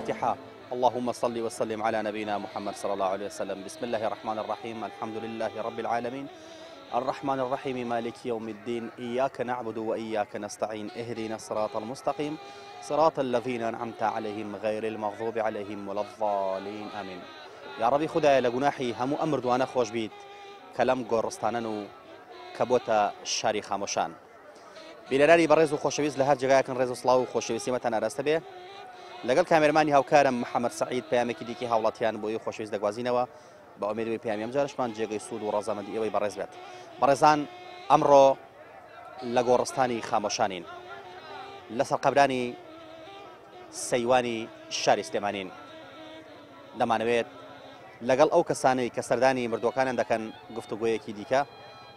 الفاتحة. اللهم صل وسلم على نبينا محمد صلى الله عليه وسلم. بسم الله الرحمن الرحيم. الحمد لله رب العالمين الرحمن الرحيم مالك يوم الدين. إياك نعبد وإياك نستعين. اهدنا الصراط المستقيم صراط الذين أنعمت عليهم غير المغضوب عليهم ولا الضالين آمين. يا ربي خدای لگناحی همو امر دوانه خوش بید کلم گورستانن و کبوتا شاری خاموشان. بیلرانی برز و خوشویز لهر جگای کن رز و صلاو خوشویزی متن آراسته به لگل کامرمانی هاوکارم محمد سعید پیامی کی دیکی هاولاتیان بوی خوشویز دگوازینەوە با امیدواری پیامی ام جارشمان جێگەی سود و ڕەزامەندی ئێوەی بەڕێز بێت. بەڕێزان ئەمڕۆ لە گۆڕستانی خامۆشانین لەسەر قەبرانی سەیوانی شاری سلێمانین. دەمانەوێت لەگەڵ ئەو کەسانەی کە سەردانی مردوەکانیان دەکەن گفتوگۆیەکی دیکە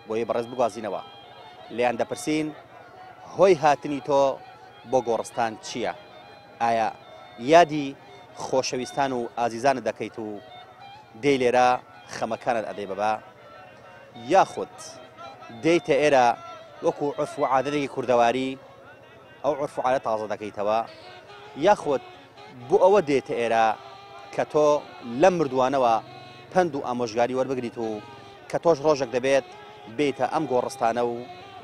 بۆی بەڕێز بگوازینەوە. لێیان دەپرسین هۆی هاتنی تۆ بۆ گۆڕستان چییە؟ ئایا یادی خۆشەویستان و ئازیزانت دەکەیت و دەی لێرە خەمەکانت ئەدەی بەبا، یاخود دەیتە ئێرە وەکو عرف و عادەتێکی کوردەواری ئەو عرف و عادەت تازە دەکەیتەوە، یاخود بۆ ئەوە دێتە ئێرە کە تۆ لەم مردووانەوە پند و ئامۆژگاری وەربگریت و کە تۆش ڕۆژێک دەبێت بێتە ئەم گۆڕستانە و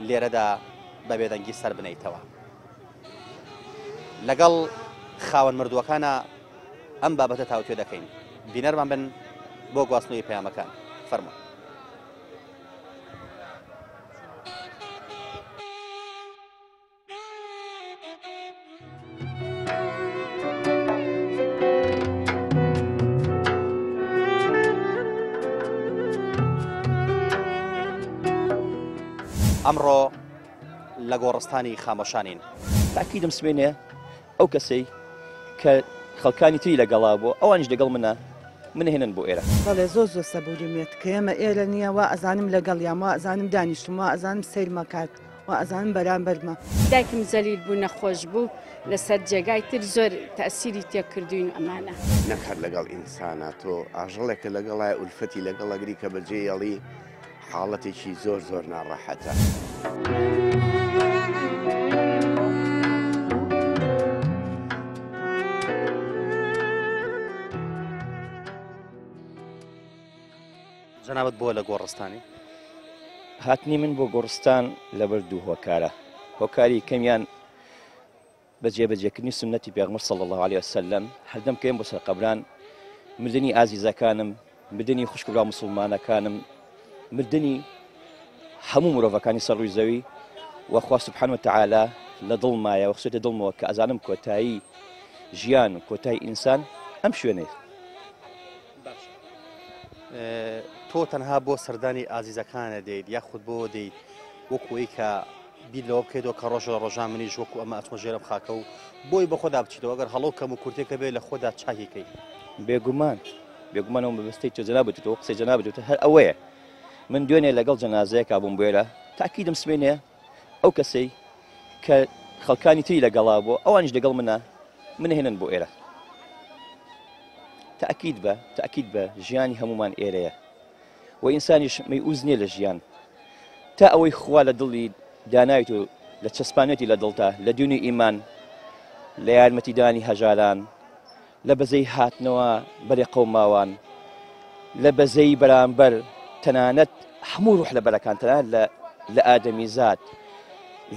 لێرەدا بە بێدەنگی سەر بنەیتەوە. لەگەڵ خاوەن مردووەکانە ئەم بابەتە تاوتوێ دەکەین. بینەرمان بن بۆ گواستنەوەی پەیامەکان. فەرموو. ئەمڕۆ لە گۆڕستانی خامۆشانین. تاکیدم سمێنێ ئەو کەسەی کە خەڵکانی تری لەگەڵا بۆ ئەوانش لەگەڵ منهێنن بۆ ئێرە. بەڵێ زۆر زۆر سەبوورمێت کە ئێمە ئێرە نییە وا ئەزانم لەگەڵیان، وا ئەزانم دانیشتم، وا ئەزانم سەیرمە کات، وا ئەزانم بەرامبەرمە. دایکم زەلیل بوو نەخۆش بوو لەسەر جێگای تر زۆر تەسیری تێکردوین و ئەمانە. نەکرد لەگەڵ ئینسانە تۆ ئاژەڵێکە لەگەڵای ئولفەتی لەگەڵەگری کە بەجێیەڵی حاڵەتێکی زۆر زۆر ناڕەحەتە. جەنابەت بۆ لە گۆڕستانی هاتنی من بۆ گۆڕستان لەبەر دوو هۆکارە. هۆکاری کەمیان بەجێبەجێکردنی سنەتی پێغەمبەر صلی الله عليه وسلم، هەردەم کەم بۆ سەر قەبران مردنی ئازیزەکانم، مردنی خوشکبراو مسلمانەکانم، مردنی هەموو مرۆڤەکانی سەر ڕووی زەوی وەخوا سبحانه وتعالى لە دڵمایە و خسوێتە دڵمەوە کە ئەزانم کۆتایی ژیان و کۆتایی ئینسان ئەم شوێنێ. تۆ تەنها بۆ سەردانی ئازیزەکانە دەیت یاخود بۆ دەیت وەکوی کە بیر لەوە بکەیتەوە کە ڕۆژە ڕۆژان منیش وەکو ئەمە ئەچمە ژێرم خاکە و بۆی بە خۆدا بچیتەوە ئەگەر هەڵۆ کەم و کورتێکە بێ لە خۆدا چاکیکەی. بێگومانەوە بەبستەی تۆ جەنابێتەوە قسەی جەنابێتەوە هەر ئەوەیە. من دوێنێ لەگەڵ جەنازەیەکا بووم بۆێرە تاکیدم سمێنێ ئەو کەسەی کە خەڵکانی تری لەگەڵا بۆ ئەوانش لەگەڵ منهێنن بۆ ئێرە. تاکید بە ژیانی هەمومان ئێرەیە و ئینسانیش مەیئوز نییە لە ژیان تا ئەوەی خوا لە دڵی داناویت و لە چەسپانێتی لە دڵتا لە دوونی ئیمان، لە یارمەتیدانی هەژاران، لە بەزەی هاتنەوە بەرێ قەوماوان، لە بەزەی بەرامبەر تەنانەت هەموو ڕوح لە بەرەکان تەنانەت لە ئادەمی زات،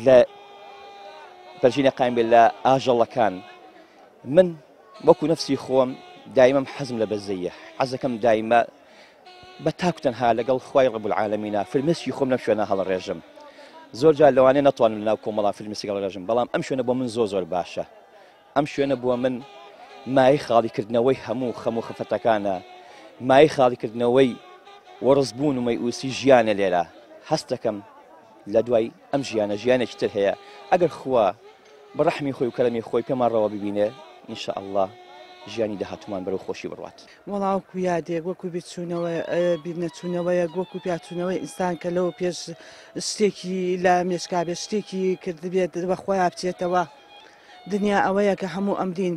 لە بەرژینە قایم بێت لە ئاژەڵەکان. من وەکو نەفسی خۆم دایمەم حەزم لە بەزەیە، حەزەکەم دایمە بە تاکو تەنها لەگەڵ خوای ڕەب العالەمینە فرمێسکی خۆم لەم شوێنە هەڵەڕێژم. زۆر جار لەوانەیە نەتوانم لەناو کۆمەڵا فرمێسکی هەڵەڕێژم، بەڵام ئەم شوێنە بۆ من زۆر باشە. ئەم شوێنە بووە من مای خاڵیکردنەوەی هەموو خەفتەکانە، مای خاڵیکردنەوەی وەڕزبوون و مەیئوسی ژیانە لێرە. هەست دەکەم لە دوای ئەم ژیانێکی تر هەیە ئەگەر خوا بە ڕەحمی خۆی و کەرەمی خۆی پێمان ڕەوا ببینێ ئینشاءالله ژیانی داهاتومان بەرەو خۆشی بڕوات. وەڵاوکو یادێک وەکو بیرنەچوونەوەیە وەکو پیاچوونەوەی ئینسان کە لەوە پێش شتێکی لە مێشکابێ شتێکی کردبێت بەخۆیان بچێتەوە. دنیا ئەوەیە کە هەموو ئەمرین.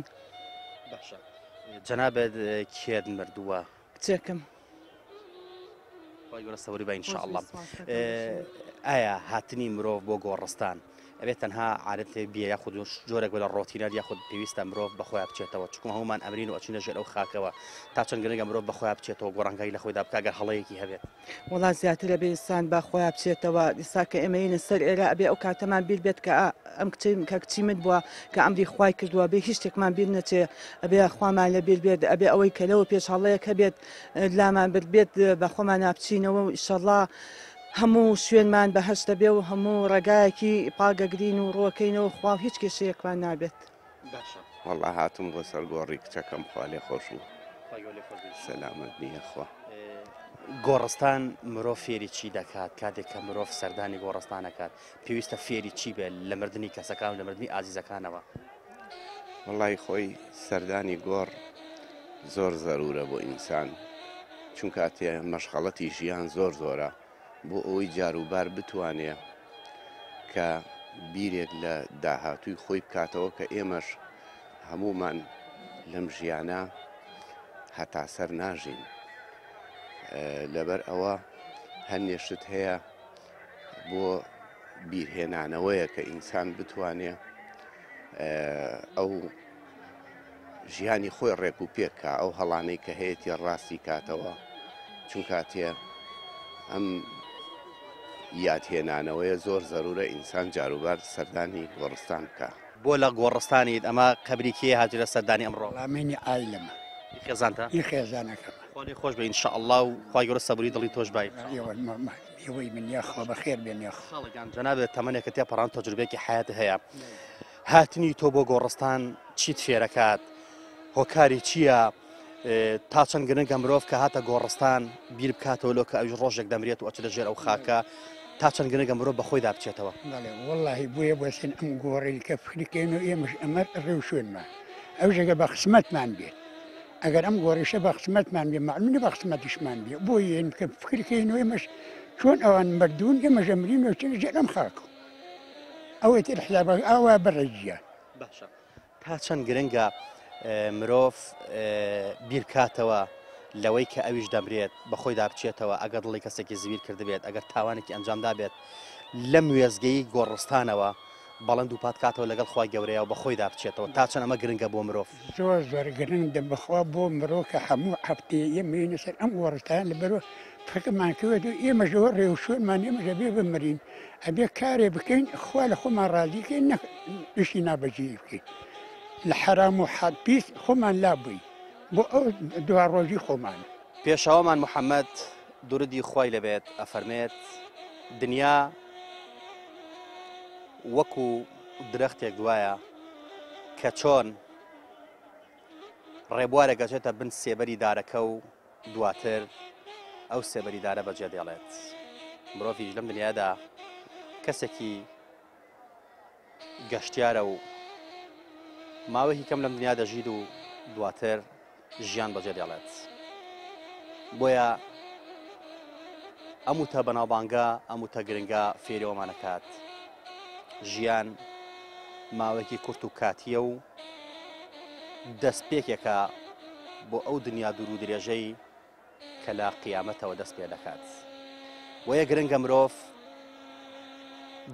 جەنابەت کێت مردووە؟ کچێکم. سەوری بە ئینشاءالله. ئایا هاتنی مرۆڤ بۆ گۆڕستان ئەبێت تەنها عادەت بیە یاخود جۆرێک بە لە ڕۆتینەر یاخود پێویستە مرۆڤ بەخۆیان بچێتەوە چکم هەمومان ئەمرین و ئەچینە ژێر ئەو خاکەوە تا چەند گرنگە مرۆڤ بەخۆیان بچێتەوە گۆڕانگای لە خۆیدا بکە گەر هەڵەیەکی هەبێت وڵات زیاتر لە بێستان با خۆیان بچێتەوە دیسا کە ئێمەینە سەر ئێرە ئەبێ ئەو کاتەمان بیر بێت کە ئەم کە کچیمت بووە کە ئەمری خوای کردووە بێ هیچ شتێکمان بیر نەچێ ئەبێ خوامان لە بیر بێت ئەبێ ئەوەی کە لەوە پێش هەڵەیەک هەبێت لامان بێت بە خۆمان نابچینەوە و ئیشەڵڵا هەموو شوێنمان بەهەش دەبێ و هەموو ڕێگایەکی پاگەگرین و ڕۆکەینەوە خوا هیچ کێشەیەکمان نابێت وەڵا هاتم بۆ سەر گۆڕی کچەکەم خوا لێ خۆش و سەلامەت نییەخوا گۆڕستان مرۆڤ فێری چی دەکات کاتێک کە مرۆڤ سەردانی گۆڕستانەکات پێویستە فێری چی بێت لە مردنی کەسەکان و لە مردنی ئازیزەکانەوە وەڵی خۆی سەردانی گۆڕ زۆر زەرورە بۆ ئینسان چونکە تێ مەشغەڵەتی ژیان زۆر زۆرە بۆ ئەوەی جاروبار بتوانێ کە بیرێک لە داهاتووی خۆی بکاتەوە کە ئێمەش هەمومان لەم ژیانە هەتا سەر ناژین لەبەر ئەوە هەندێشت هەیە بۆ بیرهێنانەوەیە کە ئینسان بتوانێ ئەو ژیانی خۆی ڕێک و پێکە ئەو هەڵانەی کە هەیەی ڕاستی کاتەوە چونکە تێ ئەم یادهێنانەوەیە زۆر زەرورە ئینسان جاروبار سەردانی گۆڕستان بکە بۆ لە گۆڕستانیت ئەمە قەبریکێ هاتوورە سەردانی ئەمڕۆ وڵامێنی ئایلەمە خێزانتە ئی خێزانەکەمە خۆی خۆش بە ئینشاءالله و خی گەورە سەبووری دڵی تۆش بای ئێوەی من یاخوا بەخێر بێن یاخ خاڵگان جەنابێت تەمەنێکە تێپەڕان تەجروبێکی حیات هەیە هاتنی تۆ بۆ گۆڕستان چیت فێرەکات هۆکاری چییە تا چەند گرنگە مرۆڤ کە هاتە گۆڕستان بیر بکاتەوە لۆ کە ئەوش ڕۆژێک دەمرێت و ئەچێتە ژێر ئەو خاکە تا چەند گرنگە مرۆڤ بەخۆیدا بچێتەوە وەڵی بۆیە بۆسن ئەم گۆڕی کە فکرکەین و ئێمەش ئەمە ڕێو شوێنمان ئەو ژێگە بە خسمەتمان بێت ئەگەر ئەم گۆڕیشە بە خسمەتمان بێ معلومە بە خسمەتیشمان بێ بۆیە کە فکرکەین و ئێمەش چۆن ئەوان مردوون ئێمە ژەمرین و چێ ژێر ئەم خاکە ئەوەی تر حسابە ئاوا بەڕێجیە باشە تا چەند گرنگە مرۆڤ بیرکاتەوە لەوەی کە ئەویش دەمرێت بەخۆی دابچێتەوە ئەگەر دڵی کەسێکی زویر کردبێت ئەگەر تاوانێکی ئەنجامدا بێت لەم وێزگەی گۆڕستانەوە بەڵند و پاتکاتەوە لەگەڵ خی گەورەیە و بەخۆی دابچێتەوە تا چەند ئەمە گرنگە بۆ مرۆڤ زۆر زۆر گرنگ دەبخوا بۆ مرۆڤ کە هەموو هەفتەیە ئێمە سەر ئەم گۆڕستان لەبەرەوە فکرمان کردوێت و ئێمەژەوە ڕێوشۆنمان ئێمەژە بێ بمرین ئەبێ کارێ بکەین خوا لە خۆمان ڕازیکەین نەشی نابەجێ بکەین لە حرام و حەپیس خۆمان لابووی بۆ ئەو دوا ڕۆژی خۆمان پێشەوامان محەممەد دوردی خی لەبێت ئەفەرمێت دنیا وەکو درەختێک دوایە کە چۆن ڕێبوارە گەچێتە بن سێبەری دارەکە و دواتر ئەو سێبەری دارە بەجێ دێڵێت مرۆڤیش لەم دنیادا کەسێکی گەشتیارە و ماوەیەکی کەم لەم دنیا دەژید و دواتر ژیان بەجێ دێڵێت بۆیە ئەم وتە بەناوبانگە ئەم وتە گرنگە فێرەوەمانەکات ژیان ماوەیەکی کورت و کاتیە و دەستپێکێکە بۆ ئەو دنیا دوور و درێژەی کە لە قیامەتەوە دەست پێ دەکات وەیە گرنگە مرۆڤ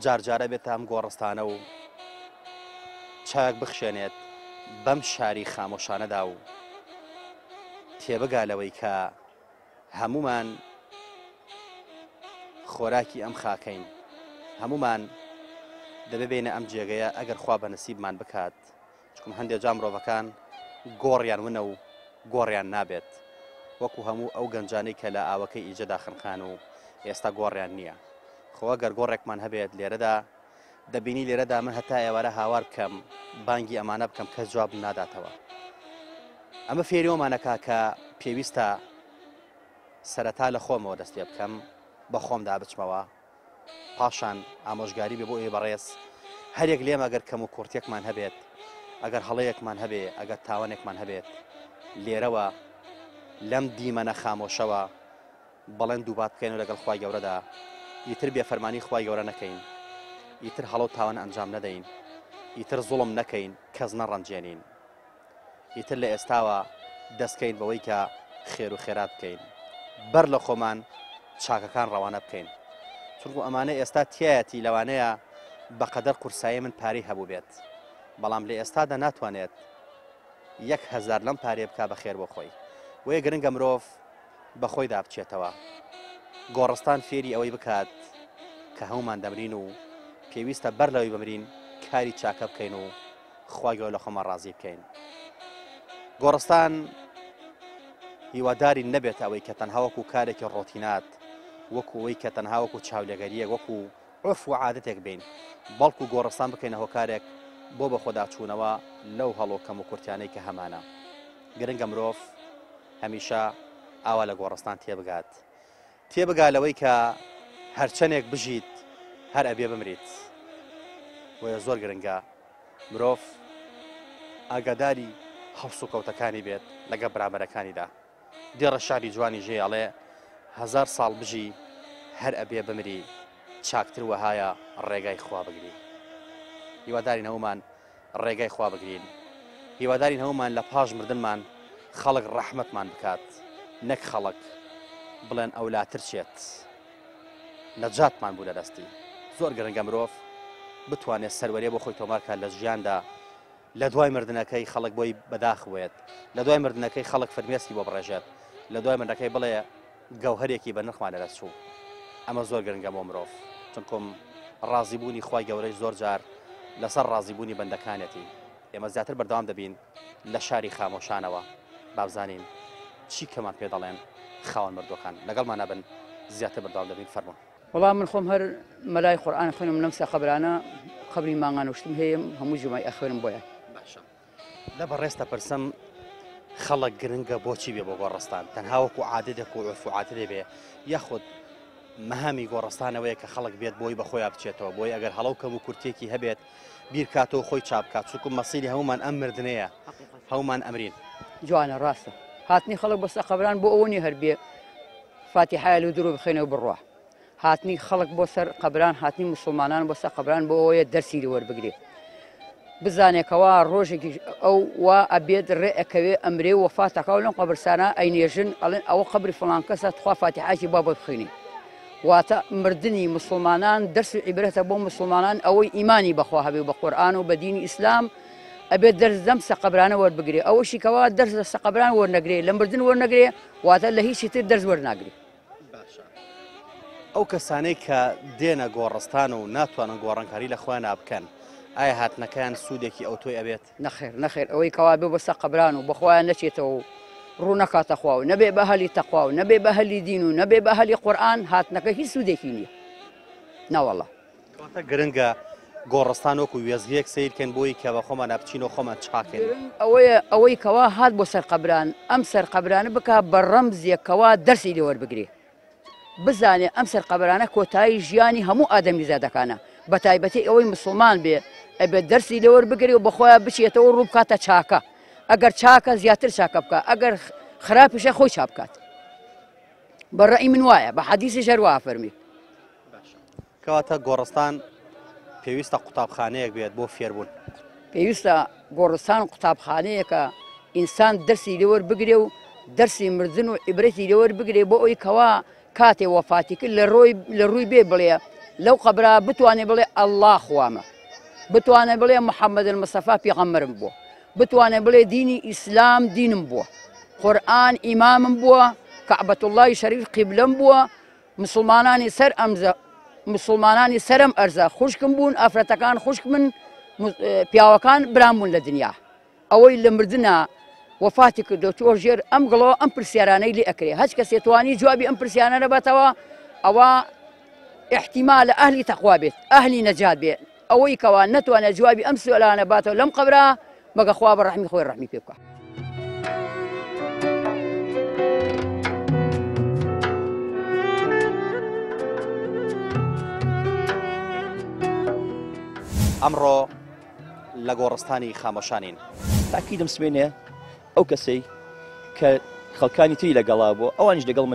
جارجارە بێتە ئەم گۆڕستانە و چاک بخشێنێت بەم شاری خامۆشانەدا و تێبگا لەوەی کە هەمومان خۆراکی ئەم خاکەین هەمومان دەبێنە ئەم جێگەیە ئەگەر خوا بە نسیبمان بکات چکم هەندێک جا مرۆڤەکان گۆڕیان ونە و گۆڕیان نابێت وەکو هەموو ئەو گەنجانەی کە لە ئاوەکەی ئیجەدا خنخان و ئێستا گۆڕیان نییە خۆ گەر گۆڕێکمان هەبێت لێرەدا دەبینی لێرەدا من هەتا ئێوارە هاوار بکەم بانگی ئەمانە بکەم کەس جواب ناداتەوە ئەمە فێریۆمانەکە کە پێویستە سەرەتا لە خۆمەوە دەست پێ بکەم بە خۆمدا بچمەوە پاشان ئامۆژگاری بێ بۆ ئێ بەڕێز هەرێک لێم ئەگەر کەم و کورتێکمان هەبێت ئەگەر هەڵەیەکمان هەبێ ئەگەر تاوانێکمان هەبێت لێرەوە لەم دیمەنە خامۆشەوە بەڵێن دووبات بکەین و لەگەڵ خوای گەورەدا ئیتر بێفەرمانی خوای گەورە نەکەین ئیتر هەڵە و تاوان ئەنجام نەدەین ئیتر زوڵم نەکەین کەس نەڕەنجێنین ئیتر لە ئێستاوە دەستکەین بەوەی کە خێر و خێرات بکەین بەر لە خۆمان چاکەکان ڕەوانە بکەین چونکو ئەمانە ئێستا تایەتی لەوانەیە بەقەدەر قورسایی من پارەی هەبوو بێت بەڵام لە ئێستادا ناتوانێت 1000 لەم پارێ بکا بە خێر بۆ خۆی وەیە گرنگە مرۆڤ بەخۆی دابچێتەوە گۆڕستان فێری ئەوەی بکات کە هەمومان دەمرین و پێویستە بەر لەوەی بمرین کاری چاکە بکەین و خوا گەورە لە خۆمان ڕازی بکەین گۆڕستان هیواداری نەبێت ئەوەی کە تەنها وەکو کارێکی ڕۆتینات وەکو ئەوەی کە تەنها وەکو چاولێگەریە وەکو عرف و عادەتێک بین بەڵکو گۆڕستان بکەینە هۆکارێک بۆ بە خۆدا چوونەوە لەو هەڵۆکەم و کورتیانەی کە هەمانە گرنگە مرۆڤ هەمیشە ئاوا لە گۆڕستان تێبگا لەوەی کە هەرچەندێک بژیت هەر ئەبێ بمریت وە زۆر گرنگە مرۆڤ ئاگاداری هەڵس و کەوتەکانی بێت لەگە برامەرەکانیدا دیێڕە شاری جوانی ژێڵێ 1000 ساڵ بژی هەر ئەبێ بمری چاکتر وەهایە ڕێگای خوا بگری هیوادارین هەمومان ڕێگای خوا بگرین هیوادارین هەمومان لە پاش مردنمان خەڵک ڕەحمەتمان بکات نەک خەڵک بڵێن ئەولاتر چێت نەجاتمان بوو لە دەستی زۆر گرنگە مرۆڤ بتوانێت سەروەریە بۆ خۆی تۆمارکات لە ژیاندا لە دوای مردنەکەی خەڵک بۆی بەداخوێت لە دوای مردنەکەی خەڵک فەرمێسکی بۆ بڕێژێت لە دوای مردنەکەی بڵێ گەوهەرێکی بە نرخمان لەدەست چوو ئەمە زۆر گرنگە بۆ مرۆڤ چونکم ڕازیبوونی خوای گەورەی زۆر جار لەسەر ڕازیبوونی بەندەکانێتی ئێمە زیاتر بەردەوام دەبین لە شاری خامۆشانەوە بابزانین چی کەمان پێ دەڵێن خاوەن مردوەکان لەگەڵمان نەبن زیاتر بەردەوام دەبین فەرموون وەڵام من خۆم هەر مەلای قورئان خوێنم لەم سە قەبرانە قەبری ماڵان وشتم هەیە هەموو جومای ئەخوێنم بۆیە باشە لە بەڕێستە پرسم خەڵک گرنگە بۆچی بێ بۆ گۆڕستان تەنها وەکو عادەتێک و عرف و عادەتێ بێ یاخود مەهامی گۆڕستانەوەیە کە خەڵک بێت بۆی بەخۆی بچێتەوە بۆی ئەگەر هەڵەوکەم و کورتێکی هەبێت بیرکاتەوە خۆی چاپکات چونکو مەسیری هەمومان ئەم مردنەیە هەمومان ئەمرین جوانە ڕاستە هاتنی خەڵک بەسە قەبران بۆ ئەوە نیە هەر بێ فاتیحای لە درۆ بخێنەوە بڕوا هاتنی خەڵک بۆ سەر قەبران هاتنی مسلمانان بۆ سەر قەبران بۆ ئەوەیە دەرسی وەربگرێ بزانێکەوە ڕۆژێکی ئەو وا ئەبێت ڕێ ئەکەوێ ئەمرێ وەفاتەکە و لەم قەبرستانە ئەینێژن ئەڵێن ئەوە قەبری فڵان کەسە تخوا فاتیحاکی با بخوێنی واتە مردنی مسلمانان دەرس و عیبرەتە بۆ مسلمانان ئەوەی ئیمانی بەخوا هەبێ بە قورئان و بە دینی ئیسلام ئەبێت دەرس دەم سەقەبرانە وەربگرێ ئەوەشی کەوا دەرس لە سەقەبران وەرنەگرێ لە مردن وەرنەگرێ واتە لە هیچی تر دەرس وەرناگرێ ئەو کەسانەی کە دێنە گۆڕستان و ناتوانن گۆڕانکاری لە خۆیان بکەن ئایا هاتنەکەیان سوودێکی ئەو تۆی ئەبێت نەخێر ئەوەی کەوا بێ بە سەقەبران و بەخوایان نەچێتەوە ڕوو نەکاتە خوا و نەبێ بە هەلی تەقوا و نەبێ بە هەلی دین و نەبێ بە هەلی قورئان هاتنەکە هیچ سوودێکی نییە ناوەڵڵا کاتە گرنگە گۆڕستان وەکو وێزگەیەک سیرکەن بۆی کە بە خۆمان نابچین و خۆمان چاکەین ئەوەی کەوا هات بۆ سەر قەبران ئەم سەر قەبرانە بکە بە ڕەمزێکەوە دەرسی لێ وەربگرێ بزانێ ئەم سەر قەبرانە کۆتایی ژیانی هەموو ئادەمی زادەکانە بە تایبەتی ئەوەی مسلمان بێ ئەبێت دەرسی لێ وەربگرێ و بەخۆیان بچێتەوە ڕوو بکاتە چاکە ئەگەر چاکە زیاتر چاکە بکە ئەگەر خراپیشە خۆی چاپ بکات بەڕێی من وایە بە حەدیثی ژەروا فەرمی کەواتە گۆڕستان پێویستە قوتابخانەیەک بێت بۆ فێربوون پێویستە گۆڕستان قوتابخانەیەکە ئینسان دەرسی لێ وەربگرێ و دەرسی مردن و عیبرەتی لێ وەربگرێ بۆ ئەوەی کەوا کاتێ وەفاتی کرد لە ڕووی بێ بڵێ لەو قەبرا بتوانێ بڵێ ئەڵڵا خوامە بتوانێ بڵێ محەممەد المەستەفا پێغەمبەرم بووە بتوانێ بڵێ دینی ئیسلام دینم بووە قورئان ئیمامم بووە کەعبەتوڵڵای شەریف قیبلەم بووە مسلمانانی سەرم ئەرزە خوشکم بوون ئافرەتەکان خوشک من پیاوەکان برام بوون لە دنیا ئەوەی لە مردنە وەفاتی کردو چۆ ژێر ئەم گڵەوە ئەم پرسیارانەی لێ ئەکرێ هەچ کەسێ توانی جوابی ئەم پرسیانە نەبێتەوە ئەوە احتیمالە ئەهلی تەقوا بێت ئەهلی نەجات بێت ئەوەی کەوا نەتوانێت جوابی ئەم سوالانە باتەوە لەم قەبرا مەگە خوا بە ڕەحمی خۆی ڕەحمی پێ بکات ئەمڕۆ لە گۆڕستانی خامۆشانین تاکیدم سمێنێ ئەو کەسەی کە خەڵکانی تری لەگەڵا بوو ئەوانش لەگەڵ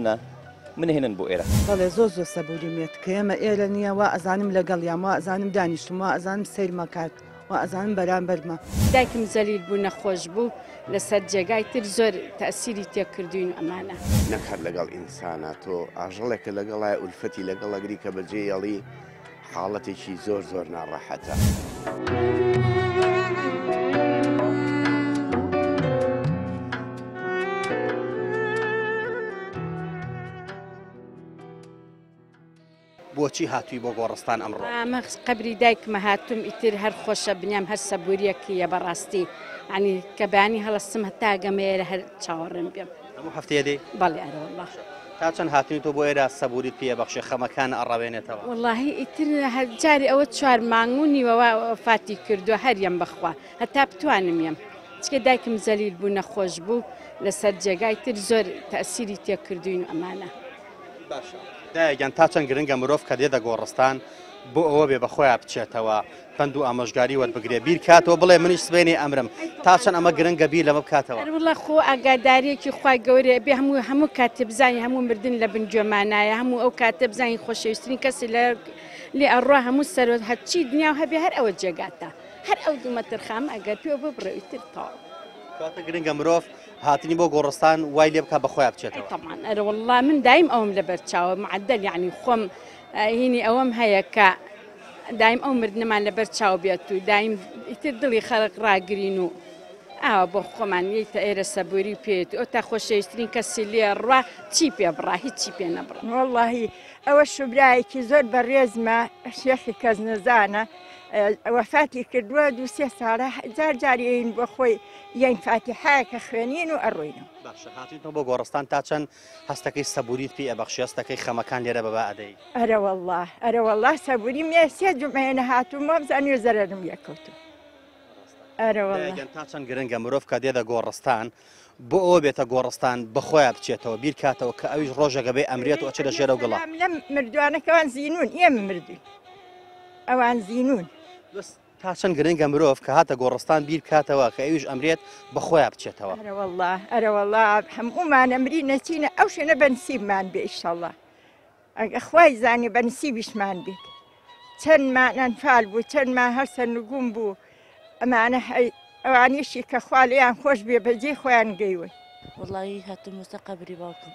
من هێنن بۆ ئێرە بەڵێ زۆر سەبوورمێت کە ئێمە ئێرە نییە وا ئەزانم لەگەڵ یان وا ئەزانم دانیشتم وا ئەزانم سەیرمە کات وا ئەزانم بەرامبەرمە دایکم زەلیل بوو نەخۆش بوو لەسەر جێگای تر زۆر تەسیری تێکردوین ئەمانە نەکات لەگەڵ ئینسانە تۆ ئاژەڵێکە لەگەڵای ئولفەتی لەگەڵ ئەگری کە بەجێ ئەڵی حاڵەتێکی زۆر زۆر ناڕەحەتە. بۆچی هاتووی بۆ گۆڕستان ئەمڕۆ؟ ئەمە قبری دایکمە هاتووم ئیتر هەر خۆشە بنیام هەر سەبووریەکیە بەڕاستی عنی کە بانی هەڵستم هەتا گەمەیە هەر چاوەڕێم بێم. هەموو هەفتەیە دێ؟ بەڵێ ئەرە والله. تا چەند هاتووی تۆ بۆ ئێرە سەبووریت پێبەخشی خەمەکان ئەڕاوێنێتەوە؟ واللهی ئیتر جاری ئەوە 4 مانگونیەوە فاتی کردووە هەریەم بخوا هەتا بتوانم یم. چکە دایکم زەلیل بوو نەخۆش بوو لەسەر جێگای تر زۆر تەسیری تێکردوین ئەمانە. باشە. دایەگەن تا چەند گرنگە مرۆڤ کە دێتە گۆڕستان بۆ ئەوە بێ بەخۆیان بچێتەوە پند و ئامۆژگاری وەربگرێ بیر کاتەوە بڵێ منیش سبێنی ئەمرم تا چەند ئەمە گرنگە بیر لەمە بکاتەوە. وڵا خۆ ئاگاداریەکی خوای گەورێ بێ هەموو کاتێ بزانین هەموو مردن لە بنجۆمانایە هەموو ئەو کاتە بزانین خۆشەویستترین کەسی لێ ئەڕوا هەموو سەرۆت هەرچی دنیا هەبێ هەر ئەوە جێگاتە هەر ئەو دوومەترخام ئەگەر پێ ببڕێتتر تاوە. کاتە گرنگە مرۆڤ هاتنی بۆ گۆڕستان وای لێ بکات بەخۆیان بچێتەوە. طبعاً ئەرە والله من دایم ئەوم لەبەر چاوە معدل یعنی خۆم هینی ئەوەم هەیە کە دایم ئەو مردنەمان لەبەر چاو بێت و دایم ئیتر دڵی خەڵک ڕاگرین و ئاوە بۆ خۆمان یەیتە ئێرە سەبووری پێێت ئەو تا خۆشەویستترین کەسی لێ ڕوا چی پێ بڕا هیچی پێ نەبڕ. واللهی ئەوە شوبرایەکی زۆر بەڕێزمە شێخی کەس نەزانە وەفاتی کردووە 2-3 ساڵە جارجارین بۆ خۆی یان فاتیحایەکە خوێنین و ئەڕۆینەوە. باشە هاتوویتەوە بۆ گۆڕستان تا چەند هەستەکەی سەبووریت پێ ئەبەخشی هەستەکەی خەمەکان لێرە بەبا ئەدەی؟ ئەرە والله سەبووری مێ 3 جومعێنە هاتوومە بزانێ زەرەرم یەکەوتم. تا چەند گرنگە مرۆڤ کە دێتە گۆڕستان بۆ ئەوە بێتە گۆڕستان بەخۆیان بچێتەوە بیر کاتەوە کە ئەویش ڕۆژەکە بێ ئەمرێت و ئەچێ لە ژێرە و گڵا. لەم مردوانەکەوان زیینون ئێمە مردوین ئەوان زیینون. تا چەند گرنگە مرۆڤ کە هاتە گۆڕستان بیر کاتەوە کە ئەویش ئەمرێت بەخۆیان بچێتەوە. ئەرە والله هەموومان ئەمری نەچینە ئەو شوێنە بەنسیبمان بێ ئیشەڵڵا ئەگە خوای زانێ بەنسیبیشمان بێت چەندمان ئەنفال بوو چەندمان هەرسە نگوم بوو ئەمانە ئەوانیشی کە خوا لێیان خۆش بێ بەجێ خۆیان گەیوە. وڵی هاتم وەسە قەبری باوکم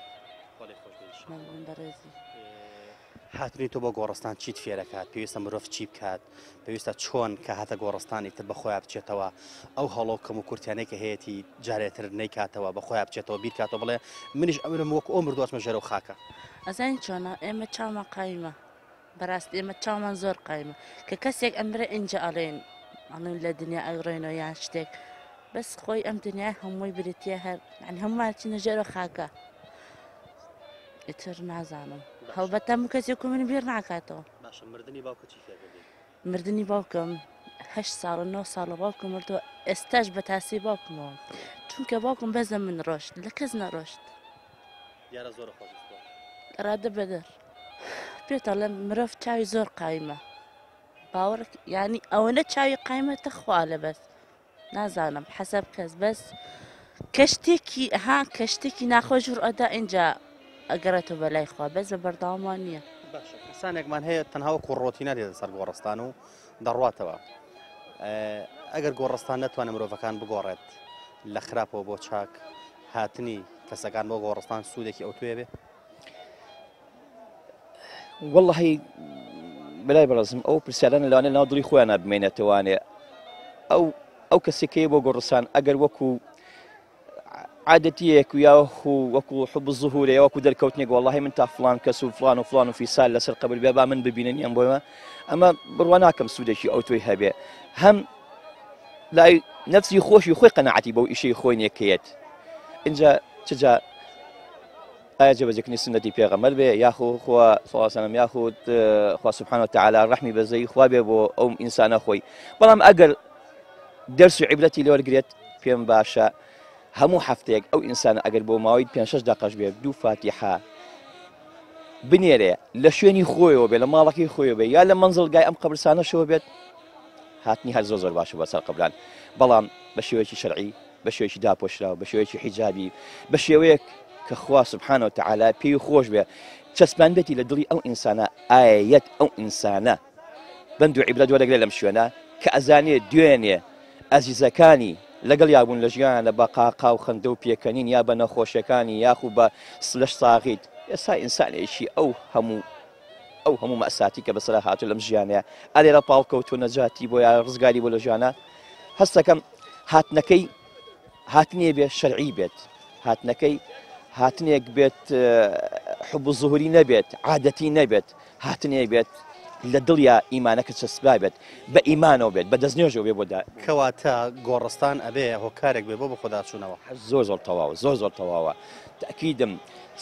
بەڕێزی. هاتنی تۆ بۆ گۆڕستان چیت فێرەکات پێویستە مرۆڤ چی بکات پێویستە چۆن کە هاتە گۆڕستانی تر بەخۆیان بچێتەوە ئەو هەڵۆ کەم و کورتیانەی کە هەیەی جارێتر نەیکاتەوە بەخۆیان بچێتەوە بیر کاتەوە بڵێ منیش ئەمرم وەک ئەو مردووەچمە ژێرە و خاکە. ئەزانین چۆنە ئێمە چاومان قایمە بەڕاستی ئێمە چاومان زۆر قایمە کە کەسێک ئەمرە ئینجا ئەڵێن لە دنیا ئەگڕێنەوە یان شتێک بەس خۆی ئەم دنیای هەمووی بریتە هەر هەمومان چینە ژێرە خاکە ئیتر نازانم هەڵبەتە هەموو کەسێک و من بیر ناکاتەوە. مردنی باوکم 8 ساڵ 9 ساڵە باوکم مردووە ئێستاش بە تاسی باوکمەوە چونکە باوکم بەزە من ڕۆشت لە کەس نەڕۆشت ڕادە بەدەر پێتە لە مرۆڤ چاوی زۆر قایمە باوەڕ ینی ئەوەنە چاوی قایمەتە خوا لە بەس نازانم حەسەب کەس بەس کەشتێکی کەشتێکی ناخۆش ڕئەدا اینجا ئەگەڕێتەوە بەلای خوا بەس بە بەرداوامان نییە. کەسانێکمان هەیە تەنها وەکو ڕۆتینە دێتە سەر گۆڕستان و دەڕواتەوە ئەگەر گۆڕستان نەتوانێت مرۆڤەکان بگۆڕێت لە خراپەوە بۆ چاک هاتنی کەسەکان بۆ گۆڕستان سوودێکی ئەو توێ بێ؟ واللهی بەلای بەڕێزم ئەو پرسیارانە لەوانێ ناو دڵی خۆیان بمێنێتەوانێ ئەو کەسێکەیە بۆ گۆڕستان ئەگەر وەکو عادەتیەک و یا وەکو حب الظهورێ وەکو دەرکەوتنێک واللهی من تا فلان کەس و فلان و فلان و فیسال لەسەر قەبر بێ با من ببینن یان بۆمە ئەمە بڕوا ناکەم سوودێکی ئەو توی هەبێ هەم لای نەفسی خۆشی خۆی قەنەعەتی بەو ئیشەی خۆی نێکەیەت اینجا چجا ئایا جێبەجێکردنی سنەتی پێغەمبەر بێ یاخو خوا سەڵاسەلەم یاخود خوا سوبحانە وتەعالا ڕەحمی بەزەی خوا بێ بۆ ئەو ئینسانە خۆی بەڵام ئەگەر دەرس و عیبرەتی لێوەرگرێت پێم باشە هەموو هەفتەیەک ئەو ئینسانە ئەگەر بۆ ماوەی 5-6 دقەش بێ 2 فاتیحە بنێرێ لە شوێنی خۆیەوە بێ لە ماڵەکەی خۆیەوە بێ یا لە مەنزڵگای ئەم قەبرستانەشەوە بێت هاتنی هەر زۆر باشە بەسەر قەبران بەڵام بە شێوەیەکی شەرعی بە شێوەیەکی داپۆشراوە بە شێوەیەکی حیجابی بە شێوەیەک کە خوا سوبحانە وتەعالا پێی خۆش بێ چەسپاندێتی لە دڵی ئەو ئینسانە ئایەت ئەو ئینسانە بەند و عیبرەت وەرەگرێت لەم شوێنە کە ئەزانێ دوێنێ ئەزیزەکانی لەگەڵ یابوون لە ژیانە بە قاقا و خەندە و پێکەنین یا بە نەخۆشیەکانی یاخو بە سلەش ساغیت ئێستا ئینسانێکی ئەو هەموو ئەو هەموو مەساتی کە بەسەر هاتوو لەم ژیانەیە ئەلێرە پاڵکەوتو نەجاتی بۆ یا ڕزگاری بۆ لە ژیانە هەستەکەم هاتنەکەی هاتنێ بێت شەرعی بێت هاتنەکەی هاتنێک بێت حب زوهوری نەبێت عادەتی نەبێت هاتنێ بێت لە دڵیا ئیمانەکە چەسبا بێت بە ئیمانەوە بێت بە دەستنێژەوە بێ بۆدا کەواتە گۆڕستان ئەبێ هۆکارێک بێ بۆ بە خۆداچوونەوە زۆر زۆر تەواوە زۆر تەواوە تاکیدم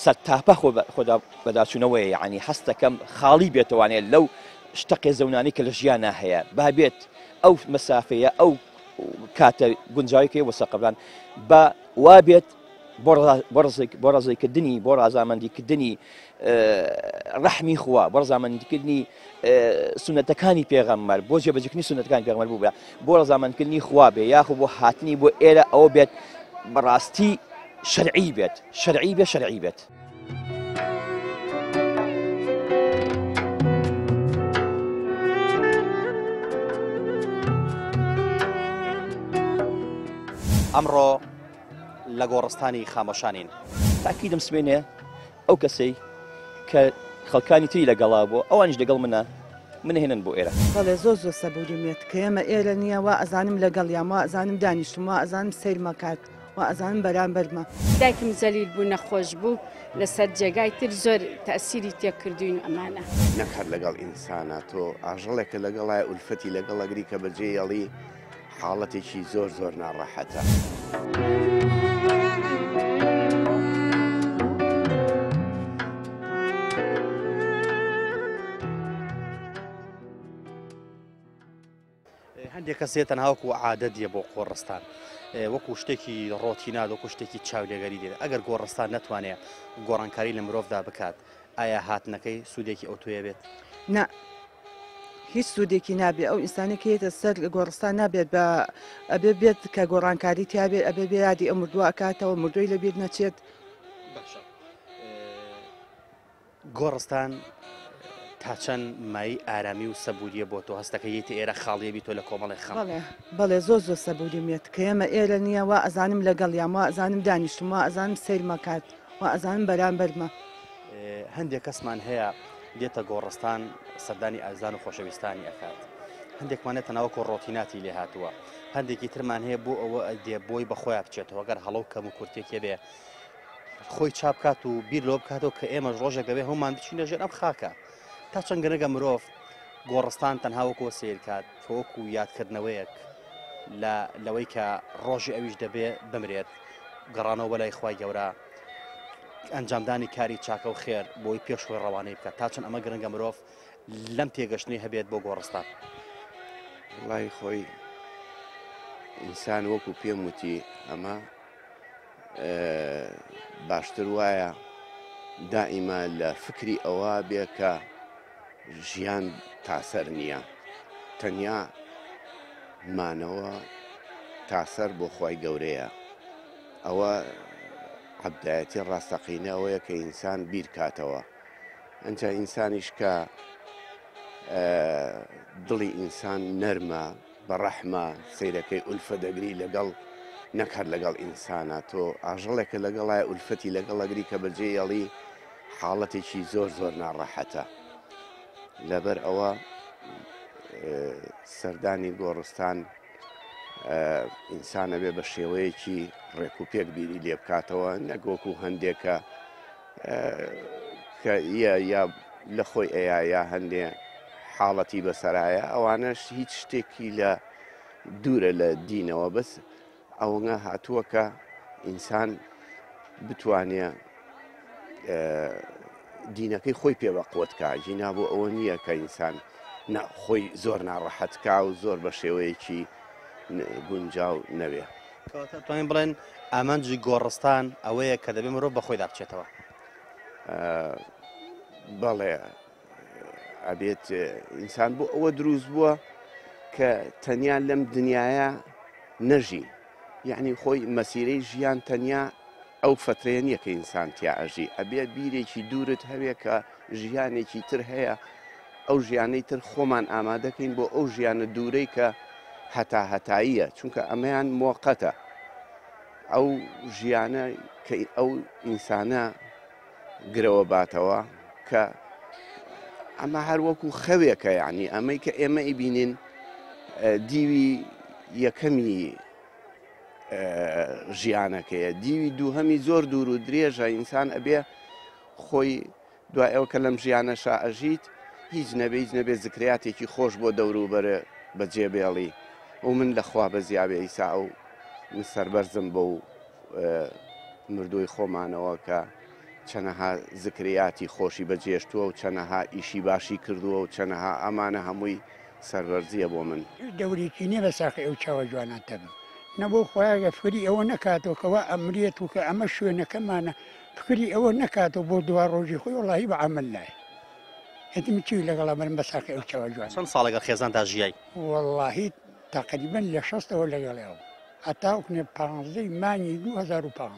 سەرتاپە خۆدا بەداچوونەوەی یعنی هەستەکەم خاڵی بێتوانێت لەو شتەقێ زەونانی کە لە ژیانە هەیە بابێت ئەو مەسافەیە ئەو کاتە گونجاویکەی وەسە قبلان بە وابێت بۆ ڕزەیکردنی بۆ ڕازامەندیکردنی ڕەحمی خوا بۆ ڕزامەندیکردنی سونەتەکانی پێغەمبەر بۆ جێبەجێکردنی سونەتەکانی پێغەمبەر بوو بێ بۆ ڕزامەندکردنی خوا بێ یاخو بۆ هاتنی بۆ ئێرە ئەوە بێت بەڕاستی شەرعی بێت شەرعی بێت ئەمڕۆ لە گۆڕستانی خامۆشانین تاکیدم سوێنێ ئەو کەسەی کە خەڵکانی تری لەگەڵا بوو ئەوانش لەگەڵ منهێنن بۆ ئێرە بەڵێ زۆر سەبوورمێت کە ئێمە ئێرە نییە وا ئەزانم لەگەڵ یان وا ئەزانم دانیشتم وا ئەزانم سەیرمە کات وا ئەزانم بەرامبەرمە دایکم زەلیل بوو نەخۆش بوو لەسەر جێگای تر زۆر تەسیری تێکردوین ئەمانە نەکات لەگەڵ ئینسانە تۆ ئاژەڵێکە لەگەڵای ئولفەتی لەگەڵ ئەگری کە بەجێیەڵی حاڵەتێکی زۆر ناڕەحەتە. هەندێک کەسێت تەنها وەکو عادەتیە بۆ گۆڕستان وەکو شتێکی ڕۆتینات وەکو شتێکی چاودێگەری دێت ئەگەر گۆڕستان نەتوانێت گۆڕانکاری لە مرۆڤدا بکات ئایا هاتنەکەی سوودێکی ئەو توێ بێت؟ نا هیچ سوودێکی نابێت ئەو ئینسانێکێتە سەر گۆڕستان نابێت بە ئەبێ بێت کە گۆڕانکاری تیابێت ئەبێ بێ یادی ئەو مردووە ئەکاتەوە مردوی لەبیر نەچێت. گۆڕستان تا چەند مای ئارامی و سەبووریە بۆ تۆ هەستەکەیەتی ئێرە خاڵیەبی تۆ لە کۆمەڵی خەڵ؟ بەڵێ زۆر سەبووریمێت کە ئێمە ئێرە نییە وا ئەزانم لەگەڵ یان وا ئەزانم دانیشتم وا ئەزانم سەیرمە کات وا ئەزانم بەرامبەرمە. هەندێک کەسمان هەیە دێتە گۆڕستان سەردانی ئازان و خۆشەویستانی ئەکات هەندێکمانێت تەناوەکو ڕۆتیناتی لێ هاتووە هەندێکی ترمان هەیە بۆ ئەوە دێ بۆی بەخۆیان بچێتەوە گەر هەڵەو کەم و کورتێکێ بێ خۆی چاپکات و بیر لۆ بکاتەوە کە ئێمەش ڕۆژێک دەبێ هەمومان بچینە ژێر ئەم خاکە تا چەند گەنەگە مرۆڤ گۆڕستان تەنها وەکوە سیرکات تۆکو یادکردنەوەیەک لەوەی کە ڕۆژی ئەویش دەبێ بمرێت گەڕانەوە بەلای خوای گەورە ئەنجامدانی کاری چاکە و خێر بۆی پێشخۆی ڕەوانەی بکات تا چەند ئەمە گرنگە مرۆڤ لەم تێگەشتنی هەبێت بۆ گۆڕستان. وڵای خۆی ئینسان وەکو پێم وتی ئەمە باشتر وایە دائیمە لە فکری ئەوە بێ کە ژیان تاسەر نییە تەنیا مانەوە تاسەر بۆ خۆی گەورەیە ئەوە عەبدایەتی ڕاستەقینەوەیە کە ئینسان بیر کاتەوە ئەنجا ئینسانیش کە دڵی ئینسان نەرمە بەڕەحمە سەیرەکەی ئولفە دەگری لەگەڵ نەکات لەگەڵ ئینسانە تۆ ئاژەڵێکە لەگەڵای ئولفەتی لەگەڵ ئەگری کە بەجێیەڵی حاڵەتێکی زۆر ناڕەحەتە لەبەر ئەوە سەردانی گۆڕستان ئینسانە بێ بە شێوەیەکی ڕێک و پێک بیری لێ بکاتەوە نەگۆکو هەندێکە کە یا لە خۆی ئەیە هەندێ حاڵەتی بەسەرایە ئەوانەش هیچ شتێکی لە دوورە لە دینەوە بەس ئەوەنە هاتووە کە ئینسان بتوانێ دینەکەی خۆی پێوەقوتکە ژینا بۆ ئەوە نییە کە ئینسان خۆی زۆر ناڕەحەتکا و زۆر بە شێوەیەکی گونجاو نەبێ. توانین بڵێن ئامانجی گۆڕستان ئەوەیە کە دەبێ مرۆڤ بەخۆی دابچێتەوە. بەڵێ ئەبێت ئینسان بۆ ئەوە دروست بووە کە تەنیا لەم دنیاە نەژی یعنی خۆی مەسیرەی ژیان تەنیا ئەو فترەیە نییە کە ئینسان تیا ئەژی ئەبێت بیرێکی دوورت هەوێ کە ژیانێکی تر هەیە ئەو ژیانەی تر خۆمان ئامادەکەین بۆ ئەو ژیانە دوورەی کە هەتاییە چونکە ئەمەیان مۆقەتە ئەو ژیانە کە ئەو ئینسانە گرەوە باتەوە کە ئەمە هەروەکو خەوێکە یعنی ئەمەی کە ئێمە ئیبینین دیوی یەکەمی ژیانەکەیە دیوی دووهەمی زۆر دوور و درێژە ئینسان ئەبێ خۆی دوای ئەوە کە لەم ژیانەشا ئەژیت هیچ نەبێ زکرياتێکی خۆش بۆ دەوروبەرە بەجێبێڵی و من لەخوا بە زیابێ ئیسا و من سەربەرزم بە و مردووی خۆمانەوە کە چەنەها زکرياتی خۆشی بەجێشتووە و چەنەها ئیشی باشی کردووە و چەنەها ئەمانە هەمووی سەربەرزیە بۆ من دەورێکی نییە بە ساقی ئەو چاوە جواناتە بم نەبوو خۆیاگە فکری ئەوە نکاتەوە کەوا ئەمرێت و کە ئەمە شوێنەکەمانە فکری ئەوە نکاتەوە بۆ دوا ڕۆژی خۆی وڵی بە عمل لای هەتمی چی لەگەڵا من بە ساقی ئەو چاوە جوان چەند ساڵێک خێزاندا ژیای واللهی تقریبا لە 6ەوە لەگەڵەوە هەتاوکنێ 15 مانگی 2005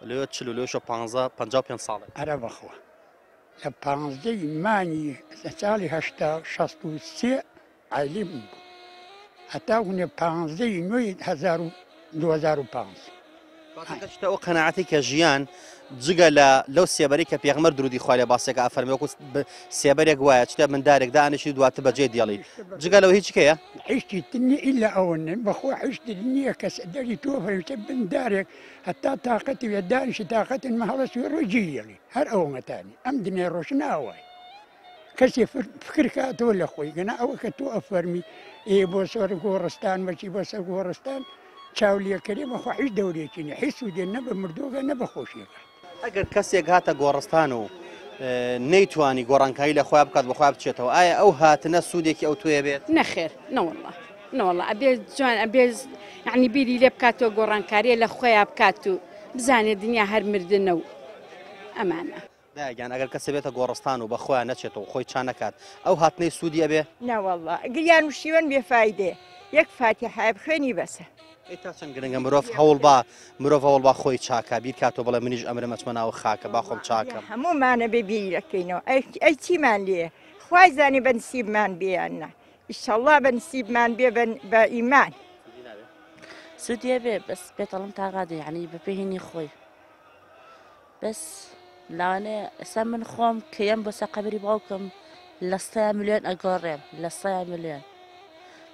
لێ 55 ساڵێک ئەرە بەخۆ لە 15 مانگی ساڵی 1963 عیلی بوو هەتاوکنێ 15 نوێی 2005 شتە ئەو قەناعەتی کە ژیان جگە لەو سێبەری کە پێغمبەر درودی خوا لێ باسێکە ئەفەرمێ وەکو سێبەرێک وایە چتە مندارێک دانیشی دواتر بەجێ دێڵی جگە لەوە هیچ کەیە عیشتی تنی ئیلا ئەوە بەخۆ عیشتی نییە کەس دەری تۆ فەرشتە بندارێک هەتا تااقەتی وێ دانیشی تااقەتن مەهەڵەسی ڕۆژیڵی هەر ئەوەتانی ئەم دنیا ڕۆژ ناوای کەسێ فکر کاتەوە لە خۆی گەنا ئەوە کە تۆ ئەفەرمی ئێ بۆ سۆر گۆڕستان بەچی بۆ سەر گۆڕستان چاولیەکەری بەخوا هیچ دەورێکی نیە هیچ سوودێ نە بە مردۆگە نە بە خۆشیەکە ئەگەر کەسێک هاتە گۆڕستان و نەیتوانی گۆڕانکاری لە خۆیان بکات بەخوا بچێتەوە ئایا ئەو هاتنە سوودێکی ئەو توێ بێت نەخێر نەوەڵڵە نەوەڵڵە ئەبێ جوان ئەبێ یعنی بیری لێ بکاتەوە گۆڕانکاریە لە خۆیان بکات و بزانێت دنیا هەر مردنە و ئەمانە داگیان ئەگەر کەسە بێتە گۆڕستان و بە خۆیان نەچێتەوە خۆی چا نەکات ئەو هاتنەی سوودی ئەبێ ناوەڵڵە گریان و شیوەن بێفایدێ یەک فاتیحای بخوێنی بەسە تا چەند گرنگە مرۆڤ هەوڵ با مرۆڤ هەوڵ با خۆی چاکە بیر کاتەوە بڵێ منیش ئەمرە مەچمە ناوە خاکە با خۆم چاکەم هەموومانە بێ بیرەکەینەوە ئەی چیمان لێ خوای زانی بە نسیبمان بێیاننا ئیشەڵڵا بە نسیبمان بێ بە ئیمان سودیە بێ بەس پێتەڵم تاغادی یعنی بەپێهێنی خۆی بەس لاوانەیە ئێستا من خۆم کەیەم بۆ سەقەبری باوکم لە 100 ملیۆن ئەگۆڕێم لە 100 ملیۆن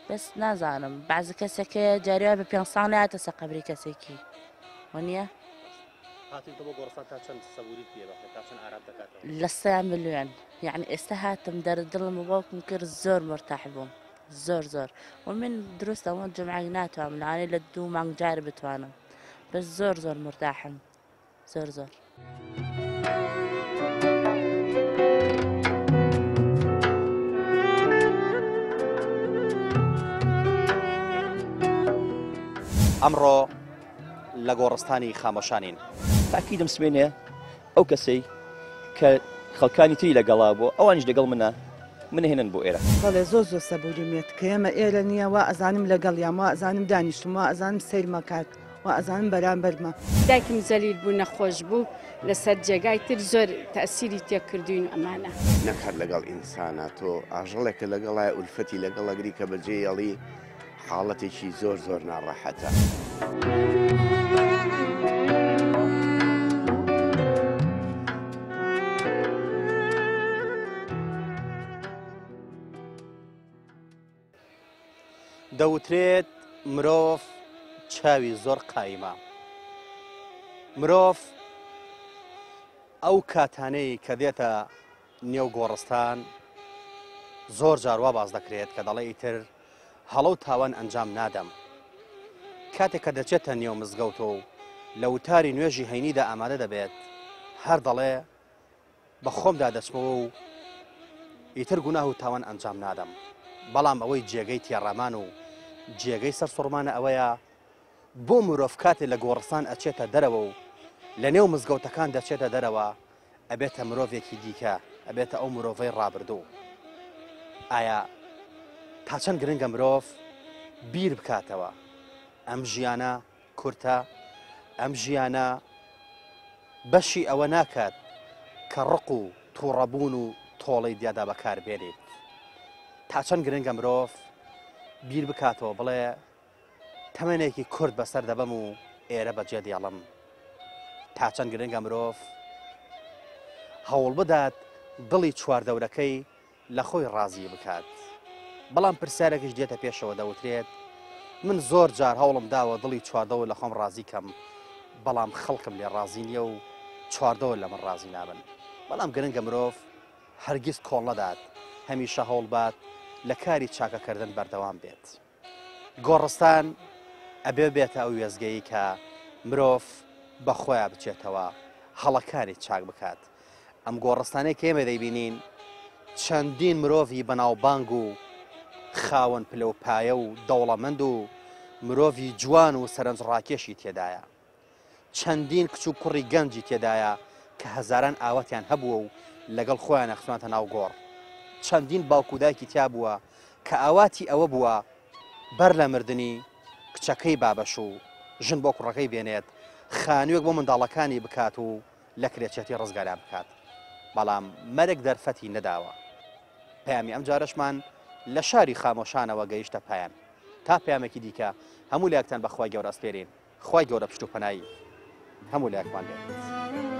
بەس نازانم بەعزە کەسێکە جاریوە بە 500 لایەتە سەقەبری کەسێکی وەنیە لە 100 ملیۆن یعنی ئێستا هاتم دەردڵم و باوکم کرد زۆر مرتاح بووم زۆر و من دروستەوە جمعی ناتوانم لەوانەیە لە 2 مانگ جارە بتوانم بەس زۆر مرتاحم زۆر ئەمڕۆ لە گۆڕستانی خامۆشانین تاکیدم سمێنێ ئەو کەسەی کە خەڵکانی تری لەگەڵا بۆ ئەوانش لەگەڵ منهێنن بۆ ئێرە بەڵێ زۆر سەبوورمێت کە ئێمە ئێرە نییە وا ئەزانم لەگەڵیان وا ئەزانم دانیشتم وا ئەزانم سیرمەکات وا ئەزانم بەرامبەرمە دایکم زەلیل بوو نەخۆش بوو لەسەر جێگای تر زۆر تەسیری تێکردوین و ئەمانە نەکات لەگەڵ ئینسانە تۆ ئاژەڵێکە لەگەڵای ئولفەتی لەگەڵەگری کە بەجێیەڵی حاڵەتێکی زۆر ناڕەحەتە. دەوترێت مرۆڤ چاوی زۆر قایمە مرۆڤ ئەو کاتانەی کە دێتە نێو گۆڕستان زۆر جاروا باز دەکرێت کە دەڵێ ئیتر هەڵە و تاوان ئەنجام نادەم کاتێک کە دەچێتە نێو مزگەوتە و لە وتاری نوێژی هەینیدا ئامادە دەبێت هەر دەڵێ بە خۆمدا دەچمەوە و ئیتر گوناه و تاوان ئەنجام نادەم بەڵام ئەوەی جێگەی تێڕەمان و جێگەی سەر سوڕمانە ئەوەیە بۆ مرۆڤ کاتێ لە گۆڕستان ئەچێتە دەرەوە و لە نێو مزگەوتەکان دەچێتە دەرەوە ئەبێتە مرۆڤێکی دیکە ئەبێتە ئەو مرۆڤەی ڕابردوو ئایا تا چەند گرنگە مرۆڤ بیر بکاتەوە ئەم ژیانە کورتە ئەم ژیانە بەشی ئەوە ناکات کە ڕق و تووڕەبوون و تۆڵەی دیادا بەکاربێنێت تا چەند گرنگە مرۆڤ بیر بکاتەوە بڵێ تەمەنێکی کورد بەسەر دەبەم و ئێرە بەجێ دێڵم تا چەند گرنگە مرۆڤ هەوڵ بدات دڵی چواردەورەکەی لە خۆی ڕازی بکات. بەڵام پرسیارێکیش دێتە پێشەوە دەوترێت من زۆر جار هەوڵم داوە دڵی چواردەوە لە خۆم ڕازی کەم، بەڵام خەڵکم لێ ڕازی نییە و چواردەوە لە من ڕازی نابن. بەڵام گرنگە مرۆڤ هەرگیز کۆڵ نەدات، هەمیشە هەوڵ بات لە کاری چاکەکردن بەردەوام بێت. گۆڕستان ئەبێ بێتە ئەو وێزگەی کە مرۆڤ بەخۆیان بچێتەوە هەڵەکانی چاک بکات. ئەم گۆڕستانەی کە ئێمە دەیبینین چەندین مرۆڤی بەناوبانگ و خاوەن پلەپایە و دەوڵەمەند و مرۆڤی جوان و سەرنجڕاکێشی تێدایە. چەندین کچ و کوڕی گەنجی تێدایە کە هەزاران ئاوەتیان هەبووە و لەگەڵ خۆیان نەخسوانتە ناو گۆڕ. چەندین باوکودایکی تیا بووە کە ئاواتی ئەوە بووە بەر لە مردنی کچەکەی بابەش و ژن بۆ کوڕەکەی بێنێت خانوویەک بۆ منداڵەکانی بکات و لە کرێچێتی ڕزگاریان بکات. بەڵام مەرگ دەرفەتی نەداوە. پەیامی ئەم جارەشمان لە شاری خامۆشانەوە گەیشتە پایان. تا پەیامێکی دیکە هەموو لایەکتان بەخوای گەورە ئەسپێرین. خوای گەورە پشت و پەنایی هەموو لایەکمان بێت.